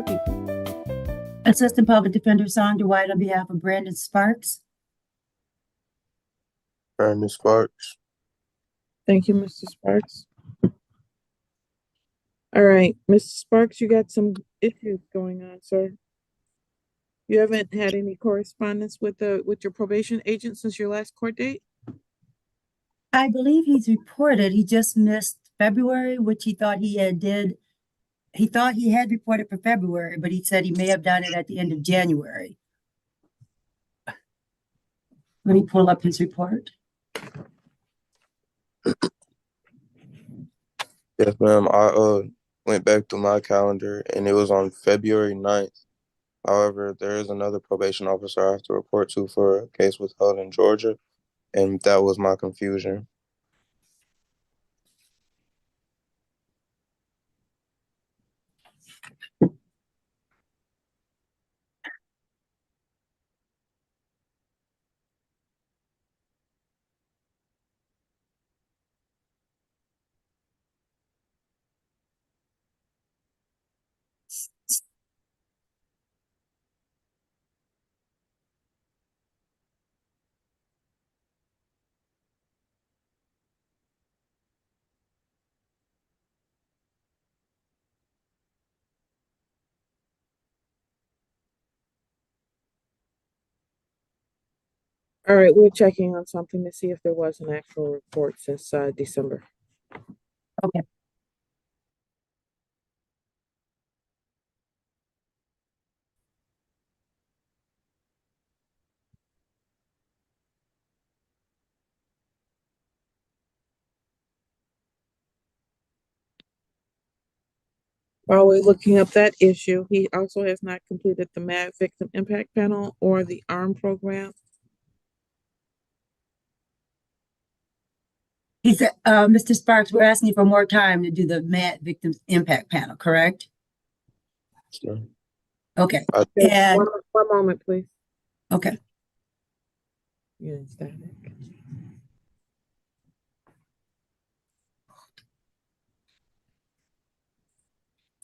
for the people. Assistant Public Defender Sandra White on behalf of Brandon Sparks. Brandon Sparks. Thank you, Mr. Sparks. All right, Mr. Sparks, you got some issues going on, sir. You haven't had any correspondence with your probation agent since your last court date? I believe he's reported. He just missed February, which he thought he did. He thought he had reported for February, but he said he may have done it at the end of January. Let me pull up his report. Yes, ma'am. I went back to my calendar and it was on February 9th. However, there is another probation officer I have to report to for a case withheld in Georgia, and that was my confusion. All right, we're checking on something to see if there was an actual report since December. Okay. While we're looking up that issue, he also has not completed the MAD Victim Impact Panel or the ARM program. He said, Mr. Sparks, we're asking you for more time to do the MAD Victims Impact Panel, correct? So, Okay. Okay, And one moment, please. okay. You're static.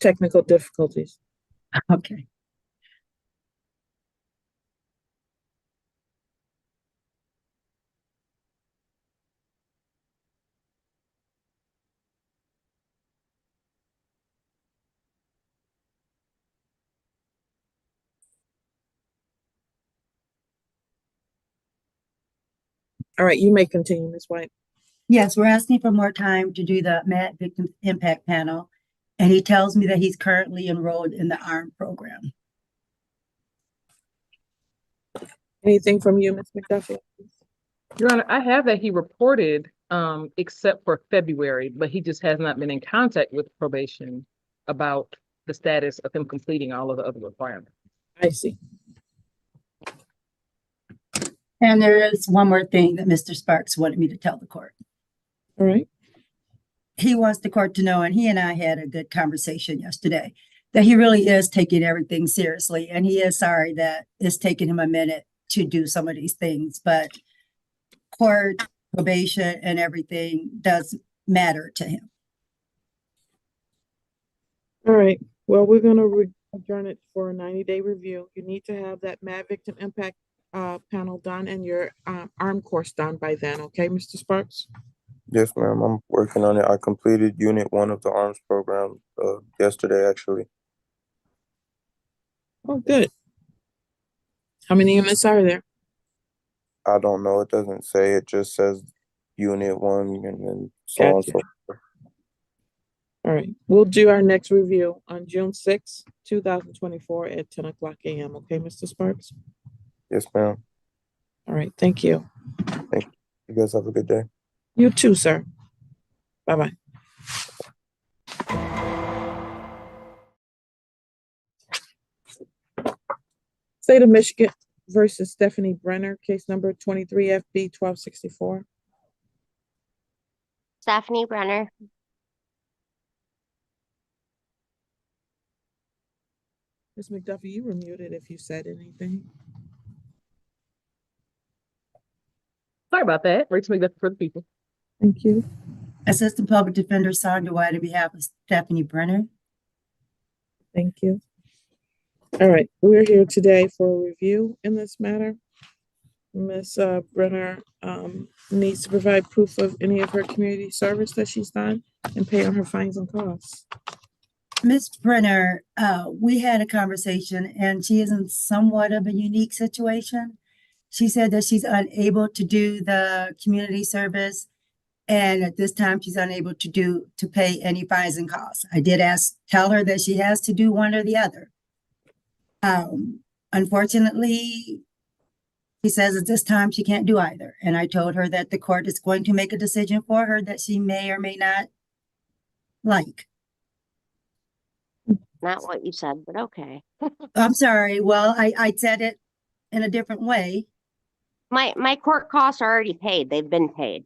Technical difficulties. Okay. All right, you may continue, Ms. White. Yes, we're asking for more time to do the MAD Victims Impact Panel. And he tells me that he's currently enrolled in the ARM program. Anything from you, Ms. McDuffie? Your Honor, I have that he reported, except for February, but he just has not been in contact with probation about the status of him completing all of the other requirements. I see. And there is one more thing that Mr. Sparks wanted me to tell the court. All right. He wants the court to know, and he and I had a good conversation yesterday, that he really is taking everything seriously. And he is sorry that it's taken him a minute to do some of these things, but court, probation, and everything does matter to him. All right. Well, we're going to adjourn it for a 90-day review. You need to have that MAD Victim Impact panel done and your ARM course done by then. Okay, Mr. Sparks? yes, ma'am. I'm working on it. I completed Unit 1 of the ARMS program yesterday, actually. Oh, good. How many units are there? I don't know. It doesn't say. It just says Unit 1 and then so on and so Gotcha. forth. All right. We'll do our next review on June 6th, 2024 at 10 o'clock a.m. Okay, Mr. Sparks? Yes, ma'am. All right. Thank you. Thank you. You guys have a good day. You too, sir. Bye-bye. State of Michigan versus Stephanie Brenner, case number 23 FB 1264. Stephanie Brenner. Ms. McDuffie, you were muted if you said anything. Sorry about that. Rachel McDuffie for the people. Thank you. Assistant Public Defender Sandra White on behalf of Stephanie Brenner. Thank you. All right, we're here today for a review in this matter. Ms. Brenner needs to provide proof of any of her community service that she's done and pay on her fines and costs. Ms. Brenner, we had a conversation and she is in somewhat of a unique situation. She said that she's unable to do the community service. And at this time, she's unable to pay any fines and costs. I did tell her that she has to do one or the other. Unfortunately, she says at this time she can't do either. And I told her that the court is going to make a decision for her that she may or may not like. Not what you said, but okay. I'm sorry. Well, I said it in a different way. My court costs are already paid. They've been paid.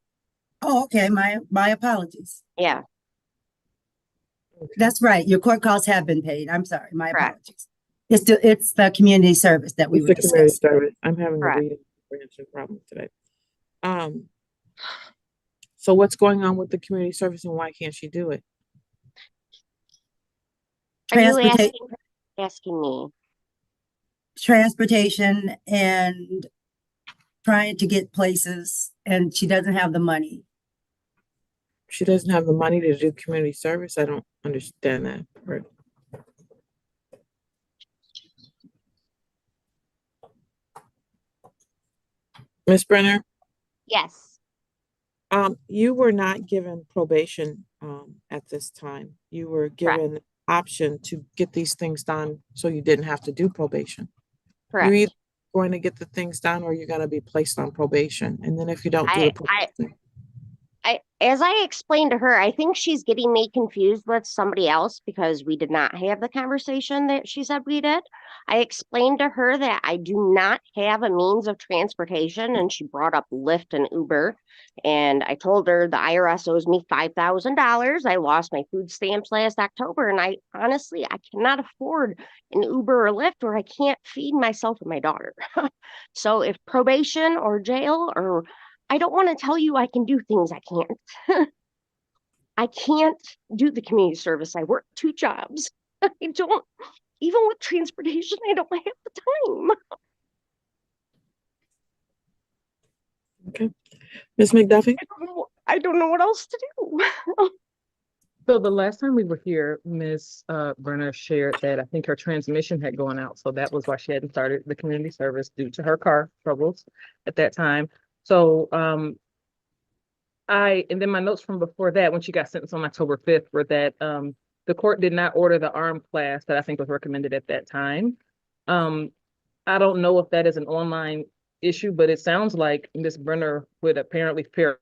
Oh, okay. My apologies. Yeah, That's right. Your court costs have been paid. I'm sorry. My Correct. apologies. It's the community service that we It's were the community discussing. service. I'm having a Correct. reading comprehension problem today. So what's going on with the community service and why can't she do it? are you Transporta- asking me? Transportation and trying to get places, and she doesn't have the money. She doesn't have the money to do community service. I don't understand that part. Ms. Brenner, Yes, you were not given probation at this time. You were given option to get these things done so you didn't have to do probation. You're correct. either going to get the things done or you're going to be placed on probation. And then if you don't do the probation, As I explained to her, I think she's getting me confused with somebody else because we did not have the conversation that she said we did. I explained to her that I do not have a means of transportation, and she brought up Lyft and Uber. And I told her the IRS owes me $5,000. I lost my food stamps last October, and I honestly cannot afford an Uber or Lyft, or I can't feed myself and my daughter. So if probation or jail, or I don't want to tell you I can do things I can't. I can't do the community service. I work 2 jobs. I don't, even with transportation, I don't have the time. okay. Ms. McDuffie? I don't know what else to do. So the last time we were here, Ms. Brenner shared that I think her transmission had gone out. So that was why she hadn't started the community service due to her car troubles at that time. So and then my notes from before that, when she got sentenced on October 5th, were that the court did not order the armed class that I think was recommended at that time. I don't know if that is an online issue, but it sounds like Ms. Brenner would apparently fare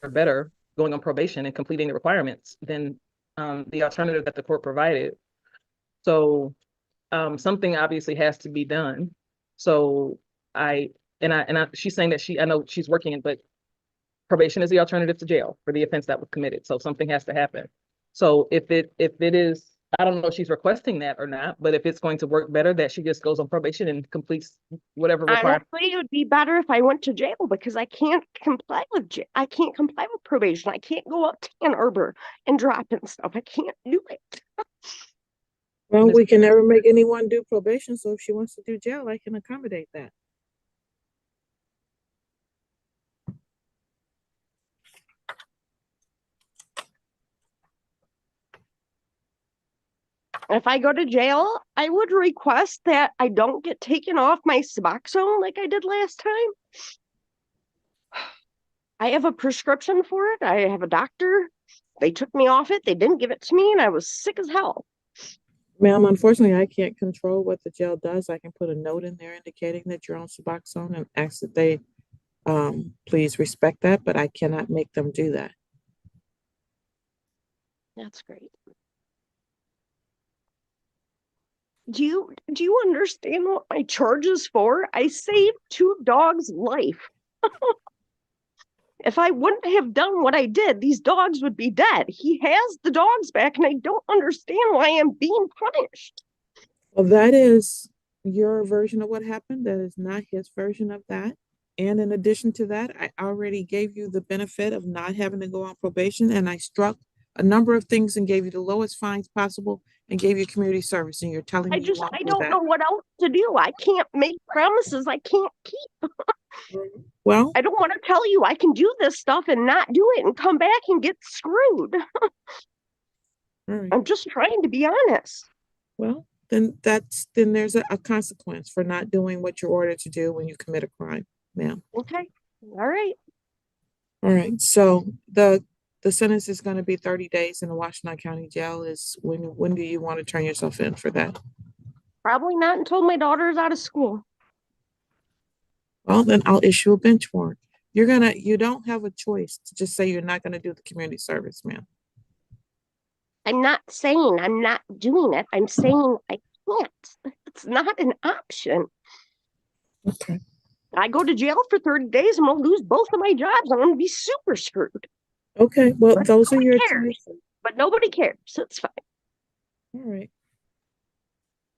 better going on probation and completing the requirements than the alternative that the court provided. So something obviously has to be done. So she's saying that I know she's working in, but probation is the alternative to jail for the offense that was committed. So something has to happen. So if it is, I don't know if she's requesting that or not, but if it's going to work better that she just goes on probation and completes whatever requirement. Honestly, it would be better if I went to jail because I can't comply with probation. I can't go up to Ann Arbor and drop in stuff. I can't do it. Well, we can never make anyone do probation. So if she wants to do jail, I can accommodate that. If I go to jail, I would request that I don't get taken off my Suboxone like I did last time. I have a prescription for it. I have a doctor. They took me off it. They didn't give it to me, and I was sick as hell. Ma'am, unfortunately, I can't control what the jail does. I can put a note in there indicating that you're on Suboxone and ask that they please respect that, but I cannot make them do that. That's great. Do you understand what my charge is for? I saved 2 dogs' life. If I wouldn't have done what I did, these dogs would be dead. He has the dogs back, and I don't understand why I'm being punished. Well, that is your version of what happened. That is not his version of that. And in addition to that, I already gave you the benefit of not having to go on probation, and I struck a number of things and gave you the lowest fines possible and gave you community service, and you're telling me you won't I do don't that. know what else to do. I can't make promises I can't keep. Well, I don't want to tell you I can do this stuff and not do it and come back and get screwed. all right. I'm just trying to be honest. Well, then there's a consequence for not doing what you're ordered to do when you commit a crime, ma'am. Okay. All right. All right. So the sentence is going to be 30 days in the Washington County Jail. Is when do you want to turn yourself in for that? Probably not until my daughter is out of school. Well, then I'll issue a bench warrant. You don't have a choice to just say you're not going to do the community service, ma'am. I'm not saying I'm not doing it. I'm saying I can't. It's not an option. Okay. I go to jail for 30 days, I'm going to lose both of my jobs. I'm going to be super screwed. Okay. Well, But those are nobody your cares. choices. But nobody cares. It's fine. All right.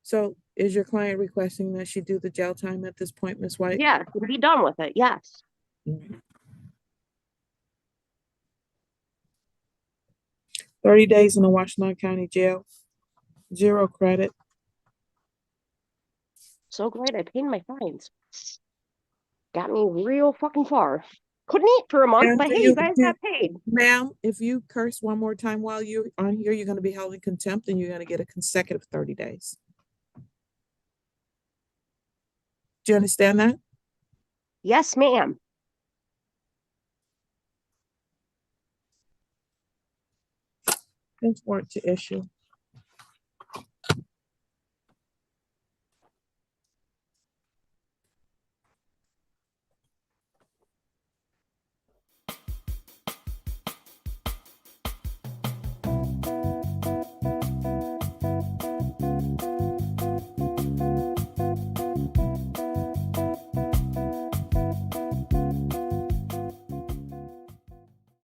So is your client requesting that she do the jail time at this point, Ms. White? Yeah, be done with it. Yes. Mhm. 30 days in the Washington County Jail, 0 credit. So glad I paid my fines. Got me real fucking far. Couldn't eat for a month, And but do hey, you- you guys do- got paid. Ma'am, if you curse one more time while you're on here, you're going to be held in contempt and you're going to get a consecutive 30 days. Do you understand that? Yes, ma'am. Bench warrant to issue.